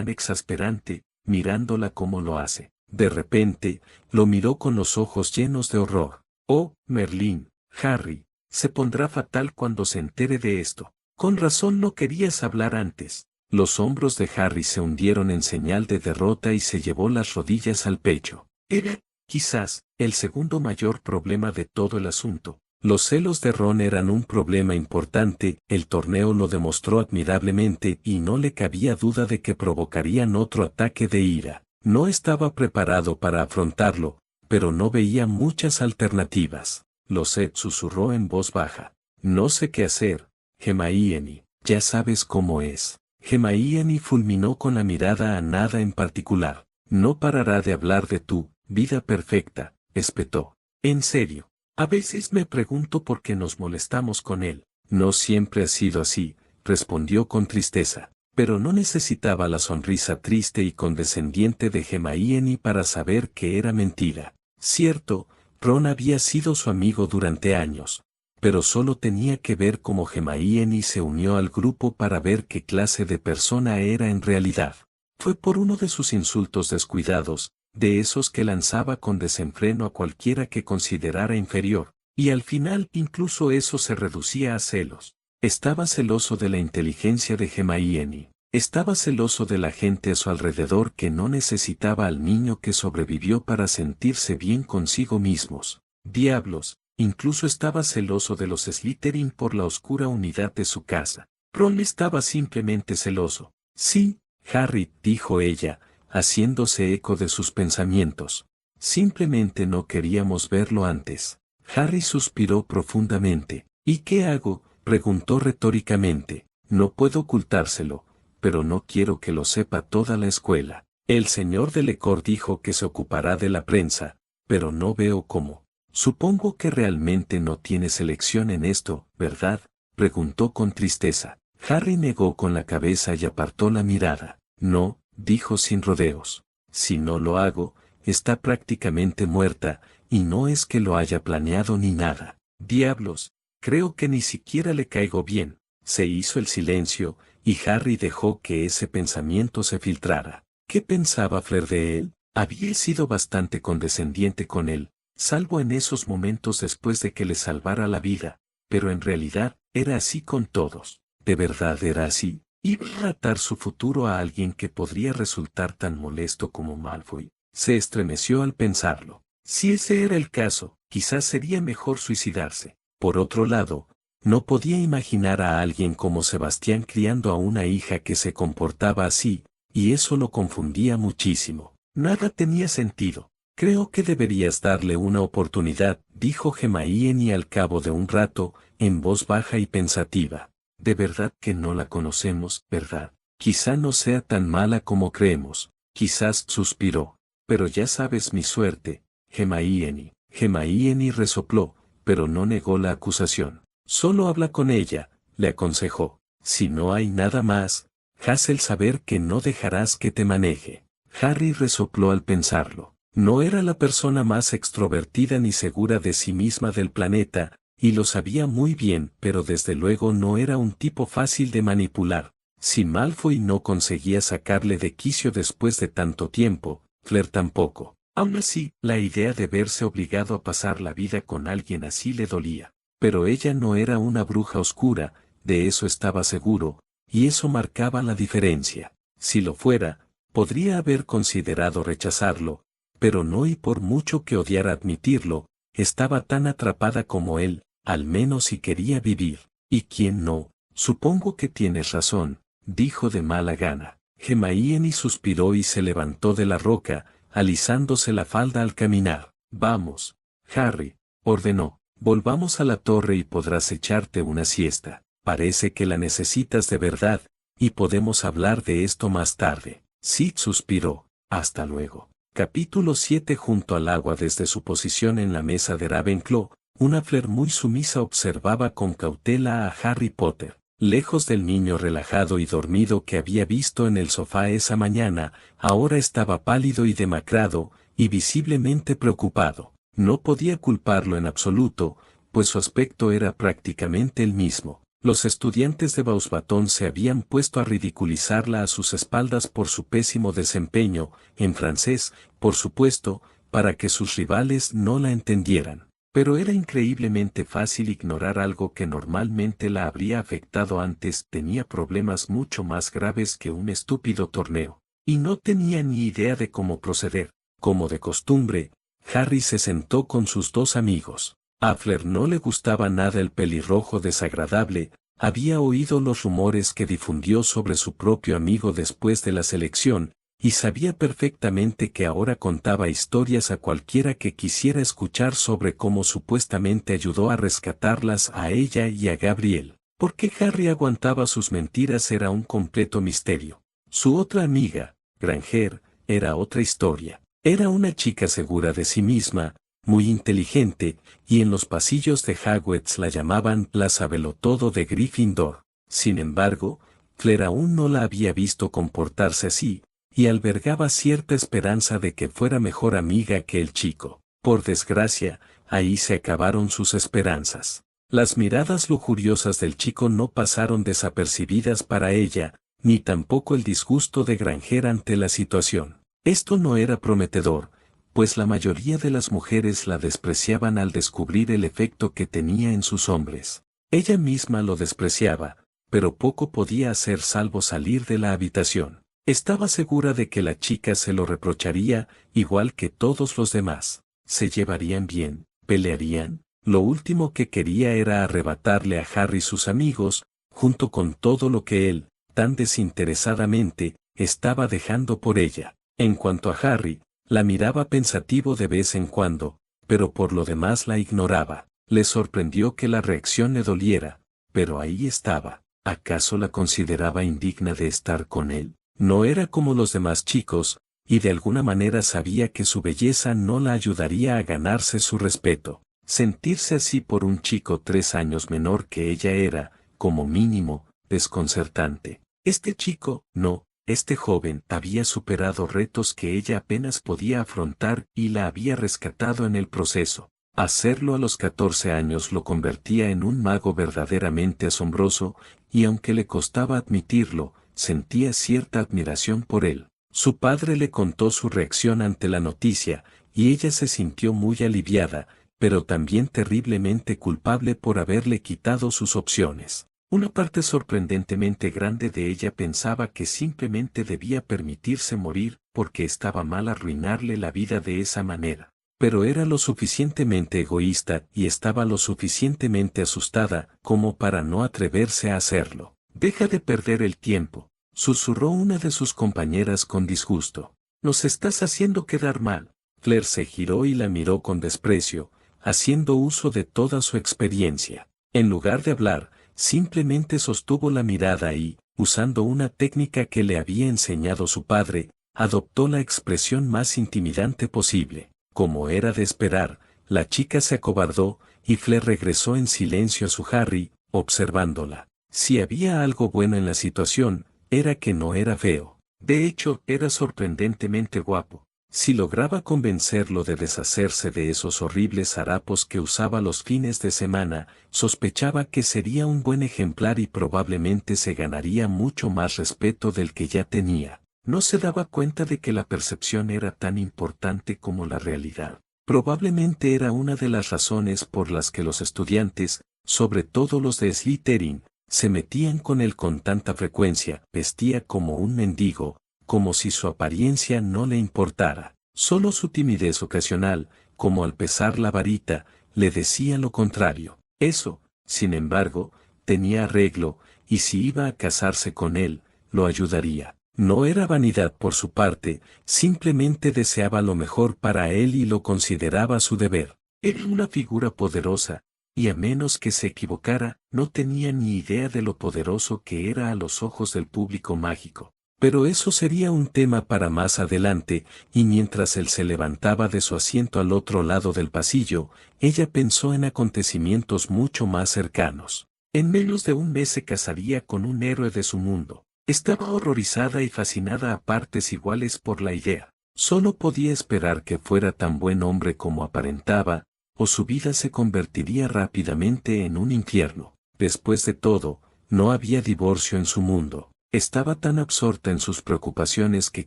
exasperante, mirándola como lo hace. De repente, lo miró con los ojos llenos de horror. Oh, Merlín, Harry, se pondrá fatal cuando se entere de esto. Con razón no querías hablar antes. Los hombros de Harry se hundieron en señal de derrota y se llevó las rodillas al pecho. Era, quizás, el segundo mayor problema de todo el asunto. Los celos de Ron eran un problema importante, el torneo lo demostró admirablemente y no le cabía duda de que provocarían otro ataque de ira. No estaba preparado para afrontarlo, pero no veía muchas alternativas. Lo sé, susurró en voz baja. No sé qué hacer, Hermione, ya sabes cómo es. Hermione fulminó con la mirada a nada en particular. No parará de hablar de tu vida perfecta, espetó. En serio. A veces me pregunto por qué nos molestamos con él. No siempre ha sido así, respondió con tristeza. Pero no necesitaba la sonrisa triste y condescendiente de Hermione para saber que era mentira. Cierto, Ron había sido su amigo durante años, pero solo tenía que ver cómo Hermione se unió al grupo para ver qué clase de persona era en realidad. Fue por uno de sus insultos descuidados, de esos que lanzaba con desenfreno a cualquiera que considerara inferior, y al final incluso eso se reducía a celos. Estaba celoso de la inteligencia de Hermione. Estaba celoso de la gente a su alrededor que no necesitaba al niño que sobrevivió para sentirse bien consigo mismos. Diablos, incluso estaba celoso de los Slytherin por la oscura unidad de su casa. Ron estaba simplemente celoso. Sí, Harry, dijo ella, haciéndose eco de sus pensamientos. Simplemente no queríamos verlo antes. Harry suspiró profundamente. ¿Y qué hago?, preguntó retóricamente. No puedo ocultárselo, pero no quiero que lo sepa toda la escuela. El señor Delacour dijo que se ocupará de la prensa, pero no veo cómo. Supongo que realmente no tienes elección en esto, ¿verdad?, preguntó con tristeza. Harry negó con la cabeza y apartó la mirada. No, dijo sin rodeos. Si no lo hago, está prácticamente muerta, y no es que lo haya planeado ni nada. Diablos, creo que ni siquiera le caigo bien. Se hizo el silencio, y Harry dejó que ese pensamiento se filtrara. ¿Qué pensaba Fleur de él? Había sido bastante condescendiente con él, salvo en esos momentos después de que le salvara la vida, pero en realidad, era así con todos. ¿De verdad era así? ¿Iba a atar su futuro a alguien que podría resultar tan molesto como Malfoy? Se estremeció al pensarlo. Si ese era el caso, quizás sería mejor suicidarse. Por otro lado, no podía imaginar a alguien como Sebastián criando a una hija que se comportaba así, y eso lo confundía muchísimo. Nada tenía sentido. Creo que deberías darle una oportunidad, dijo Hermione al cabo de un rato, en voz baja y pensativa. De verdad que no la conocemos, ¿verdad? Quizá no sea tan mala como creemos. Quizás suspiró. Pero ya sabes mi suerte, Hermione. Hermione resopló, pero no negó la acusación. Solo habla con ella, le aconsejó. Si no hay nada más, haz el saber que no dejarás que te maneje. Harry resopló al pensarlo. No era la persona más extrovertida ni segura de sí misma del planeta, y lo sabía muy bien, pero desde luego no era un tipo fácil de manipular. Si Malfoy no conseguía sacarle de quicio después de tanto tiempo, Fleur tampoco. Aún así, la idea de verse obligado a pasar la vida con alguien así le dolía. Pero ella no era una bruja oscura, de eso estaba seguro, y eso marcaba la diferencia. Si lo fuera, podría haber considerado rechazarlo, pero no, y por mucho que odiara admitirlo, estaba tan atrapada como él, al menos si quería vivir. ¿Y quién no? Supongo que tienes razón, dijo de mala gana. Hermione suspiró y se levantó de la roca, alisándose la falda al caminar. Vamos, Harry, ordenó. Volvamos a la torre y podrás echarte una siesta. Parece que la necesitas de verdad, y podemos hablar de esto más tarde. Sid suspiró. Hasta luego. Capítulo 7. Junto al agua. Desde su posición en la mesa de Ravenclaw, una Fleur muy sumisa observaba con cautela a Harry Potter. Lejos del niño relajado y dormido que había visto en el sofá esa mañana, ahora estaba pálido y demacrado, y visiblemente preocupado. No podía culparlo en absoluto, pues su aspecto era prácticamente el mismo. Los estudiantes de Beauxbatons se habían puesto a ridiculizarla a sus espaldas por su pésimo desempeño, en francés, por supuesto, para que sus rivales no la entendieran. Pero era increíblemente fácil ignorar algo que normalmente la habría afectado antes. Tenía problemas mucho más graves que un estúpido torneo. Y no tenía ni idea de cómo proceder. Como de costumbre, Harry se sentó con sus dos amigos. A Fleur no le gustaba nada el pelirrojo desagradable. Había oído los rumores que difundió sobre su propio amigo después de la selección, y sabía perfectamente que ahora contaba historias a cualquiera que quisiera escuchar sobre cómo supuestamente ayudó a rescatarlas a ella y a Gabriel. ¿Por qué Harry aguantaba sus mentiras? Era un completo misterio. Su otra amiga, Granger, era otra historia. Era una chica segura de sí misma, muy inteligente, y en los pasillos de Hogwarts la llamaban la sabelotodo de Gryffindor. Sin embargo, Claire aún no la había visto comportarse así, y albergaba cierta esperanza de que fuera mejor amiga que el chico. Por desgracia, ahí se acabaron sus esperanzas. Las miradas lujuriosas del chico no pasaron desapercibidas para ella, ni tampoco el disgusto de Granger ante la situación. Esto no era prometedor, pues la mayoría de las mujeres la despreciaban al descubrir el efecto que tenía en sus hombres. Ella misma lo despreciaba, pero poco podía hacer salvo salir de la habitación. Estaba segura de que la chica se lo reprocharía, igual que todos los demás. Se llevarían bien, pelearían. Lo último que quería era arrebatarle a Harry sus amigos, junto con todo lo que él, tan desinteresadamente, estaba dejando por ella. En cuanto a Harry, la miraba pensativo de vez en cuando, pero por lo demás la ignoraba. Le sorprendió que la reacción le doliera, pero ahí estaba. ¿Acaso la consideraba indigna de estar con él? No era como los demás chicos, y de alguna manera sabía que su belleza no la ayudaría a ganarse su respeto. Sentirse así por un chico 3 años menor que ella era, como mínimo, desconcertante. Este chico, no, este joven había superado retos que ella apenas podía afrontar y la había rescatado en el proceso. Hacerlo a los 14 años lo convertía en un mago verdaderamente asombroso, y aunque le costaba admitirlo, sentía cierta admiración por él. Su padre le contó su reacción ante la noticia, y ella se sintió muy aliviada, pero también terriblemente culpable por haberle quitado sus opciones. Una parte sorprendentemente grande de ella pensaba que simplemente debía permitirse morir porque estaba mal arruinarle la vida de esa manera. Pero era lo suficientemente egoísta y estaba lo suficientemente asustada como para no atreverse a hacerlo. «Deja de perder el tiempo», susurró una de sus compañeras con disgusto. «Nos estás haciendo quedar mal». Claire se giró y la miró con desprecio, haciendo uso de toda su experiencia. En lugar de hablar, simplemente sostuvo la mirada y, usando una técnica que le había enseñado su padre, adoptó la expresión más intimidante posible. Como era de esperar, la chica se acobardó, y Fleur regresó en silencio a su Harry, observándola. Si había algo bueno en la situación, era que no era feo. De hecho, era sorprendentemente guapo. Si lograba convencerlo de deshacerse de esos horribles harapos que usaba los fines de semana, sospechaba que sería un buen ejemplar y probablemente se ganaría mucho más respeto del que ya tenía. No se daba cuenta de que la percepción era tan importante como la realidad. Probablemente era una de las razones por las que los estudiantes, sobre todo los de Slytherin, se metían con él con tanta frecuencia. Vestía como un mendigo, como si su apariencia no le importara. Solo su timidez ocasional, como al pesar la varita, le decía lo contrario. Eso, sin embargo, tenía arreglo, y si iba a casarse con él, lo ayudaría. No era vanidad por su parte, simplemente deseaba lo mejor para él y lo consideraba su deber. Era una figura poderosa, y a menos que se equivocara, no tenía ni idea de lo poderoso que era a los ojos del público mágico. Pero eso sería un tema para más adelante, y mientras él se levantaba de su asiento al otro lado del pasillo, ella pensó en acontecimientos mucho más cercanos. En menos de un mes se casaría con un héroe de su mundo. Estaba horrorizada y fascinada a partes iguales por la idea. Solo podía esperar que fuera tan buen hombre como aparentaba, o su vida se convertiría rápidamente en un infierno. Después de todo, no había divorcio en su mundo. Estaba tan absorta en sus preocupaciones que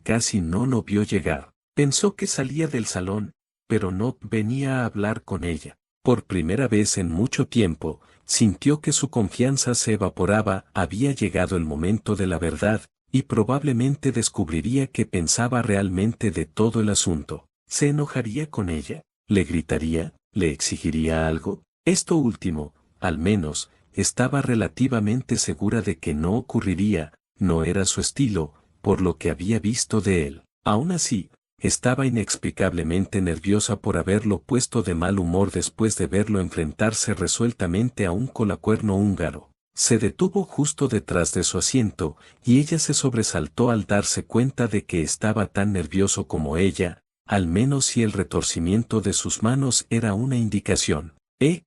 casi no lo vio llegar. Pensó que salía del salón, pero no venía a hablar con ella. Por primera vez en mucho tiempo, sintió que su confianza se evaporaba, había llegado el momento de la verdad, y probablemente descubriría qué pensaba realmente de todo el asunto. ¿Se enojaría con ella? ¿Le gritaría? ¿Le exigiría algo? Esto último, al menos, estaba relativamente segura de que no ocurriría, no era su estilo, por lo que había visto de él. Aún así, estaba inexplicablemente nerviosa por haberlo puesto de mal humor después de verlo enfrentarse resueltamente a un colacuerno húngaro. Se detuvo justo detrás de su asiento, y ella se sobresaltó al darse cuenta de que estaba tan nervioso como ella, al menos si el retorcimiento de sus manos era una indicación.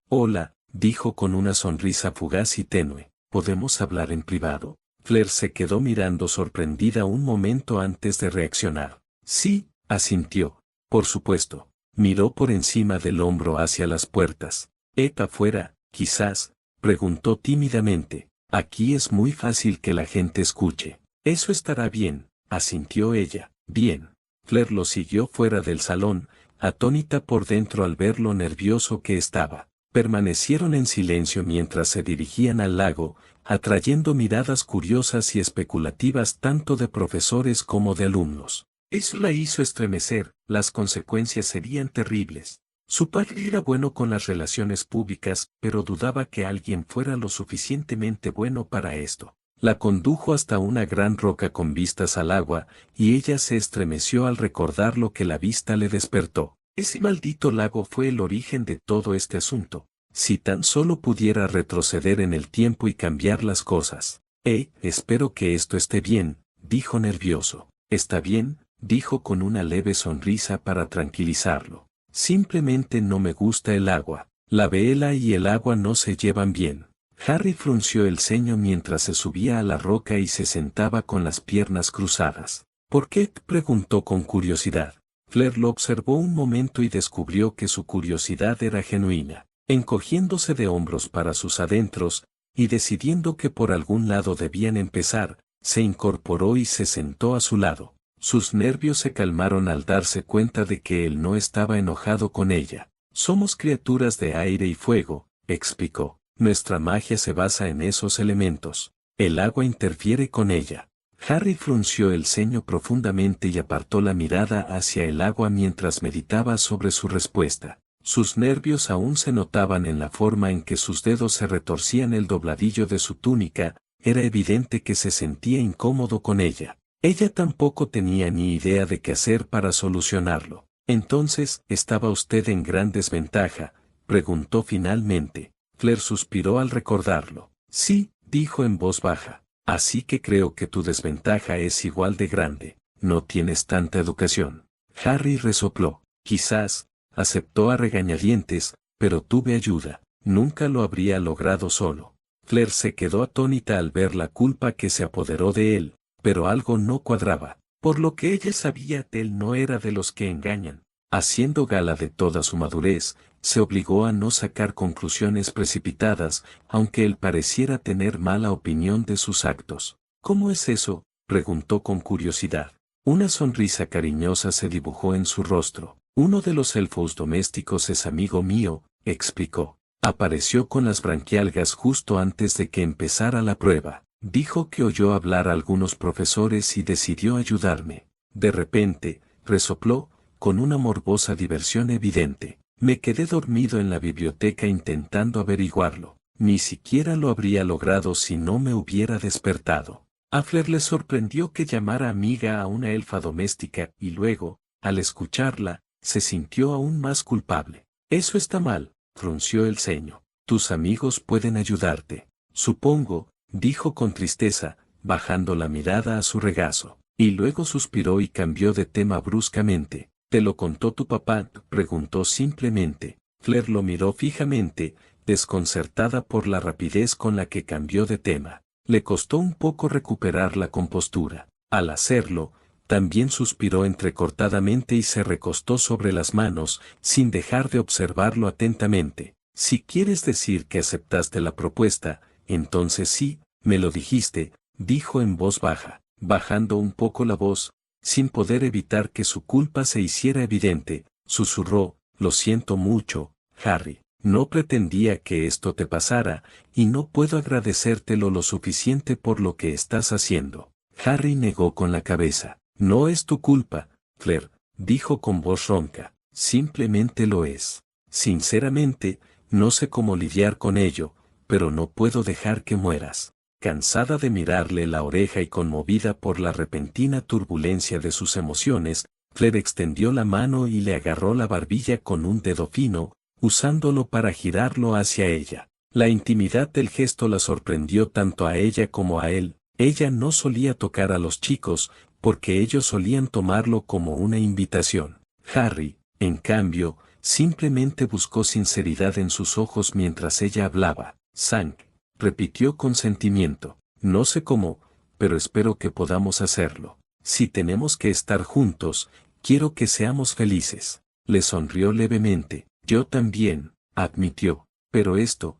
Hola, dijo con una sonrisa fugaz y tenue. ¿Podemos hablar en privado? Claire se quedó mirando sorprendida un momento antes de reaccionar. Sí, asintió. Por supuesto. Miró por encima del hombro hacia las puertas. Afuera, quizás, preguntó tímidamente. Aquí es muy fácil que la gente escuche. Eso estará bien, asintió ella. Bien. Claire lo siguió fuera del salón, atónita por dentro al ver lo nervioso que estaba. Permanecieron en silencio mientras se dirigían al lago, atrayendo miradas curiosas y especulativas tanto de profesores como de alumnos. Eso la hizo estremecer, las consecuencias serían terribles. Su padre era bueno con las relaciones públicas, pero dudaba que alguien fuera lo suficientemente bueno para esto. La condujo hasta una gran roca con vistas al agua, y ella se estremeció al recordar lo que la vista le despertó. Ese maldito lago fue el origen de todo este asunto. Si tan solo pudiera retroceder en el tiempo y cambiar las cosas. Espero que esto esté bien, dijo nervioso. ¿Está bien?, dijo con una leve sonrisa para tranquilizarlo. Simplemente no me gusta el agua. La vela y el agua no se llevan bien. Harry frunció el ceño mientras se subía a la roca y se sentaba con las piernas cruzadas. ¿Por qué?, preguntó con curiosidad. Claire lo observó un momento y descubrió que su curiosidad era genuina. Encogiéndose de hombros para sus adentros, y decidiendo que por algún lado debían empezar, se incorporó y se sentó a su lado. Sus nervios se calmaron al darse cuenta de que él no estaba enojado con ella. Somos criaturas de aire y fuego, explicó. Nuestra magia se basa en esos elementos. El agua interfiere con ella. Harry frunció el ceño profundamente y apartó la mirada hacia el agua mientras meditaba sobre su respuesta. Sus nervios aún se notaban en la forma en que sus dedos se retorcían el dobladillo de su túnica, era evidente que se sentía incómodo con ella. Ella tampoco tenía ni idea de qué hacer para solucionarlo. Entonces, ¿estaba usted en gran desventaja?, preguntó finalmente. Claire suspiró al recordarlo. Sí, dijo en voz baja. Así que creo que tu desventaja es igual de grande. No tienes tanta educación. Harry resopló. Quizás, aceptó a regañadientes, pero tuve ayuda. Nunca lo habría logrado solo. Claire se quedó atónita al ver la culpa que se apoderó de él, pero algo no cuadraba. Por lo que ella sabía, él no era de los que engañan. Haciendo gala de toda su madurez, se obligó a no sacar conclusiones precipitadas, aunque él pareciera tener mala opinión de sus actos. ¿Cómo es eso?, preguntó con curiosidad. Una sonrisa cariñosa se dibujó en su rostro. Uno de los elfos domésticos es amigo mío, explicó. Apareció con las branquialgas justo antes de que empezara la prueba. Dijo que oyó hablar a algunos profesores y decidió ayudarme. De repente, resopló, con una morbosa diversión evidente. Me quedé dormido en la biblioteca intentando averiguarlo. Ni siquiera lo habría logrado si no me hubiera despertado. A Fleur le sorprendió que llamara amiga a una elfa doméstica y luego, al escucharla, se sintió aún más culpable. Eso está mal, frunció el ceño. Tus amigos pueden ayudarte. Supongo, dijo con tristeza, bajando la mirada a su regazo. Y luego suspiró y cambió de tema bruscamente. ¿Te lo contó tu papá?, preguntó simplemente. Claire lo miró fijamente, desconcertada por la rapidez con la que cambió de tema. Le costó un poco recuperar la compostura. Al hacerlo, también suspiró entrecortadamente y se recostó sobre las manos, sin dejar de observarlo atentamente. Si quieres decir que aceptaste la propuesta, entonces sí, me lo dijiste, dijo en voz baja, bajando un poco la voz. Sin poder evitar que su culpa se hiciera evidente, susurró, lo siento mucho, Harry. No pretendía que esto te pasara, y no puedo agradecértelo lo suficiente por lo que estás haciendo. Harry negó con la cabeza. No es tu culpa, Fleur, dijo con voz ronca. Simplemente lo es. Sinceramente, no sé cómo lidiar con ello, pero no puedo dejar que mueras. Cansada de mirarle la oreja y conmovida por la repentina turbulencia de sus emociones, Fleur extendió la mano y le agarró la barbilla con un dedo fino, usándolo para girarlo hacia ella. La intimidad del gesto la sorprendió tanto a ella como a él. Ella no solía tocar a los chicos, porque ellos solían tomarlo como una invitación. Harry, en cambio, simplemente buscó sinceridad en sus ojos mientras ella hablaba. Sang, repitió con sentimiento. No sé cómo, pero espero que podamos hacerlo. Si tenemos que estar juntos, quiero que seamos felices. Le sonrió levemente. Yo también, admitió. Pero esto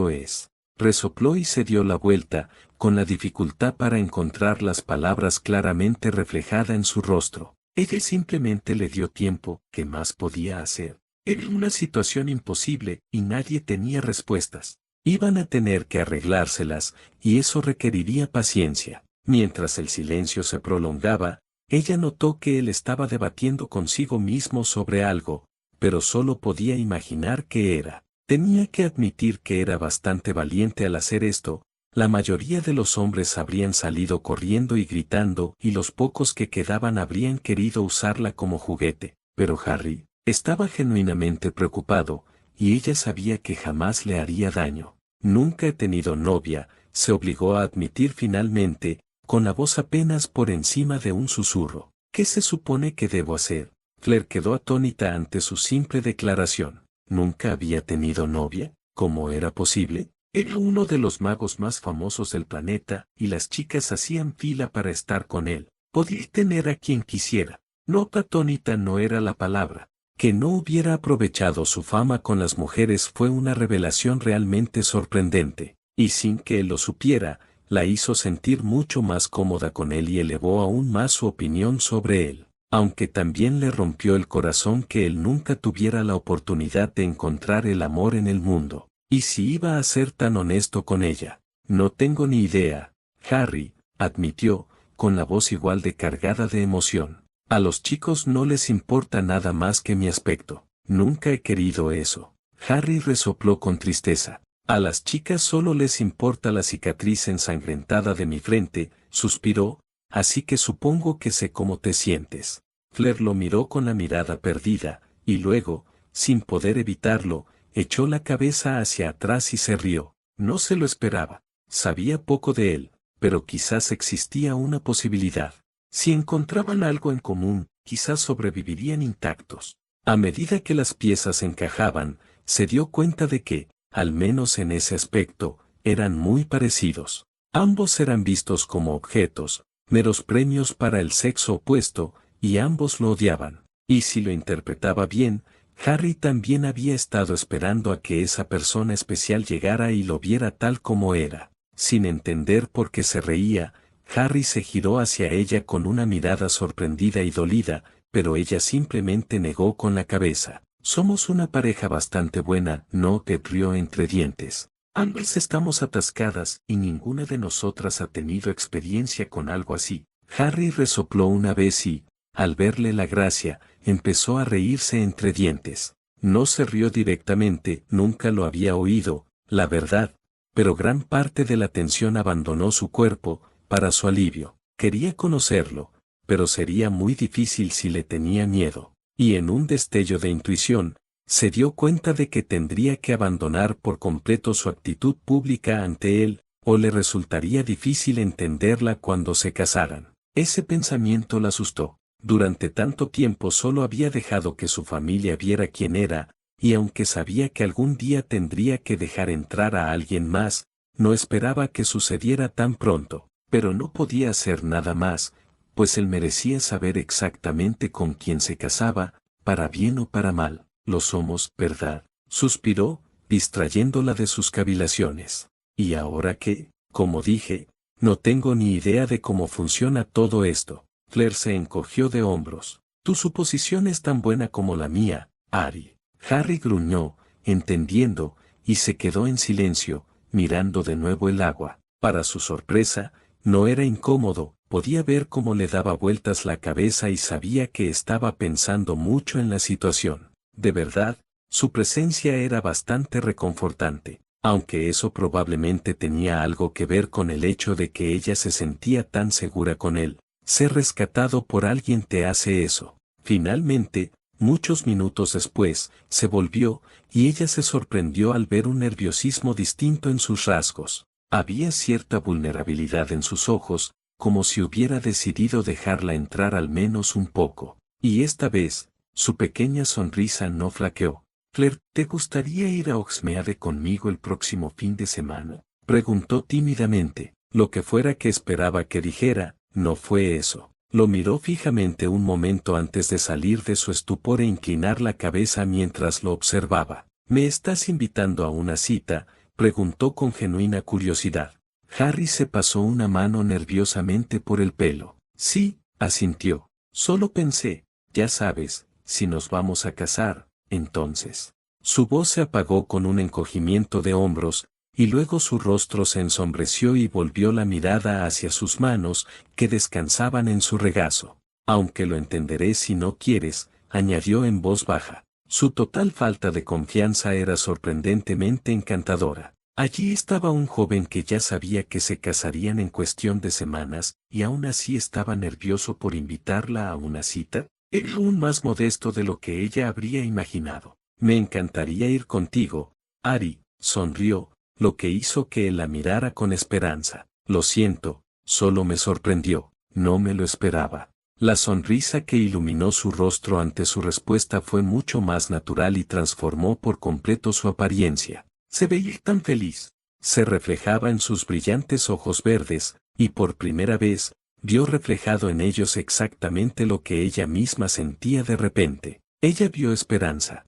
es. Resopló y se dio la vuelta, con la dificultad para encontrar las palabras claramente reflejada en su rostro. Ella simplemente le dio tiempo. ¿Qué más podía hacer? Era una situación imposible y nadie tenía respuestas. Iban a tener que arreglárselas, y eso requeriría paciencia. Mientras el silencio se prolongaba, ella notó que él estaba debatiendo consigo mismo sobre algo, pero solo podía imaginar qué era. Tenía que admitir que era bastante valiente al hacer esto. La mayoría de los hombres habrían salido corriendo y gritando, y los pocos que quedaban habrían querido usarla como juguete. Pero Harry estaba genuinamente preocupado, y ella sabía que jamás le haría daño. Nunca he tenido novia, se obligó a admitir finalmente, con la voz apenas por encima de un susurro. ¿Qué se supone que debo hacer? Fleur quedó atónita ante su simple declaración. ¿Nunca había tenido novia? ¿Cómo era posible? Era uno de los magos más famosos del planeta, y las chicas hacían fila para estar con él. Podía tener a quien quisiera. No, atónita no era la palabra. Que no hubiera aprovechado su fama con las mujeres fue una revelación realmente sorprendente, y sin que él lo supiera, la hizo sentir mucho más cómoda con él y elevó aún más su opinión sobre él. Aunque también le rompió el corazón que él nunca tuviera la oportunidad de encontrar el amor en el mundo. ¿Y si iba a ser tan honesto con ella? No tengo ni idea, Harry, admitió, con la voz igual de cargada de emoción. A los chicos no les importa nada más que mi aspecto. Nunca he querido eso. Harry resopló con tristeza. A las chicas solo les importa la cicatriz ensangrentada de mi frente, suspiró. Así que supongo que sé cómo te sientes. Fleur lo miró con la mirada perdida, y luego, sin poder evitarlo, echó la cabeza hacia atrás y se rió. No se lo esperaba. Sabía poco de él, pero quizás existía una posibilidad. Si encontraban algo en común, quizás sobrevivirían intactos. A medida que las piezas encajaban, se dio cuenta de que, al menos en ese aspecto, eran muy parecidos. Ambos eran vistos como objetos, meros premios para el sexo opuesto, y ambos lo odiaban. Y si lo interpretaba bien, Harry también había estado esperando a que esa persona especial llegara y lo viera tal como era. Sin entender por qué se reía, Harry se giró hacia ella con una mirada sorprendida y dolida, pero ella simplemente negó con la cabeza. Somos una pareja bastante buena, ¿no? Te rió entre dientes. Ambas estamos atascadas y ninguna de nosotras ha tenido experiencia con algo así. Harry resopló una vez y, al verle la gracia, empezó a reírse entre dientes. No se rió directamente, nunca lo había oído, la verdad, pero gran parte de la tensión abandonó su cuerpo, para su alivio. Quería conocerlo, pero sería muy difícil si le tenía miedo. Y en un destello de intuición, se dio cuenta de que tendría que abandonar por completo su actitud pública ante él, o le resultaría difícil entenderla cuando se casaran. Ese pensamiento la asustó. Durante tanto tiempo solo había dejado que su familia viera quién era, y aunque sabía que algún día tendría que dejar entrar a alguien más, no esperaba que sucediera tan pronto. Pero no podía hacer nada más, pues él merecía saber exactamente con quién se casaba, para bien o para mal. Lo somos, ¿verdad? Suspiró, distrayéndola de sus cavilaciones. ¿Y ahora qué? Como dije, no tengo ni idea de cómo funciona todo esto. Fleur se encogió de hombros. Tu suposición es tan buena como la mía, Harry. Harry gruñó, entendiendo, y se quedó en silencio, mirando de nuevo el agua. Para su sorpresa, no era incómodo, podía ver cómo le daba vueltas la cabeza y sabía que estaba pensando mucho en la situación. De verdad, su presencia era bastante reconfortante, aunque eso probablemente tenía algo que ver con el hecho de que ella se sentía tan segura con él. Ser rescatado por alguien te hace eso. Finalmente, muchos minutos después, se volvió, y ella se sorprendió al ver un nerviosismo distinto en sus rasgos. Había cierta vulnerabilidad en sus ojos, como si hubiera decidido dejarla entrar al menos un poco. Y esta vez, su pequeña sonrisa no flaqueó. «Claire, ¿te gustaría ir a Oxmeade conmigo el próximo fin de semana?», preguntó tímidamente. Lo que fuera que esperaba que dijera, no fue eso. Lo miró fijamente un momento antes de salir de su estupor e inclinar la cabeza mientras lo observaba. «¿Me estás invitando a una cita?», preguntó con genuina curiosidad. Harry se pasó una mano nerviosamente por el pelo. «Sí», asintió. «Solo pensé, ya sabes, si nos vamos a casar, entonces». Su voz se apagó con un encogimiento de hombros, y luego su rostro se ensombreció y volvió la mirada hacia sus manos, que descansaban en su regazo. «Aunque lo entenderé si no quieres», añadió en voz baja. Su total falta de confianza era sorprendentemente encantadora. Allí estaba un joven que ya sabía que se casarían en cuestión de semanas, y aún así estaba nervioso por invitarla a una cita. Era aún más modesto de lo que ella habría imaginado. «Me encantaría ir contigo, Ari», sonrió, lo que hizo que él la mirara con esperanza. «Lo siento, solo me sorprendió, no me lo esperaba». La sonrisa que iluminó su rostro ante su respuesta fue mucho más natural y transformó por completo su apariencia. Se veía tan feliz. Se reflejaba en sus brillantes ojos verdes, y por primera vez, vio reflejado en ellos exactamente lo que ella misma sentía de repente. Ella vio esperanza.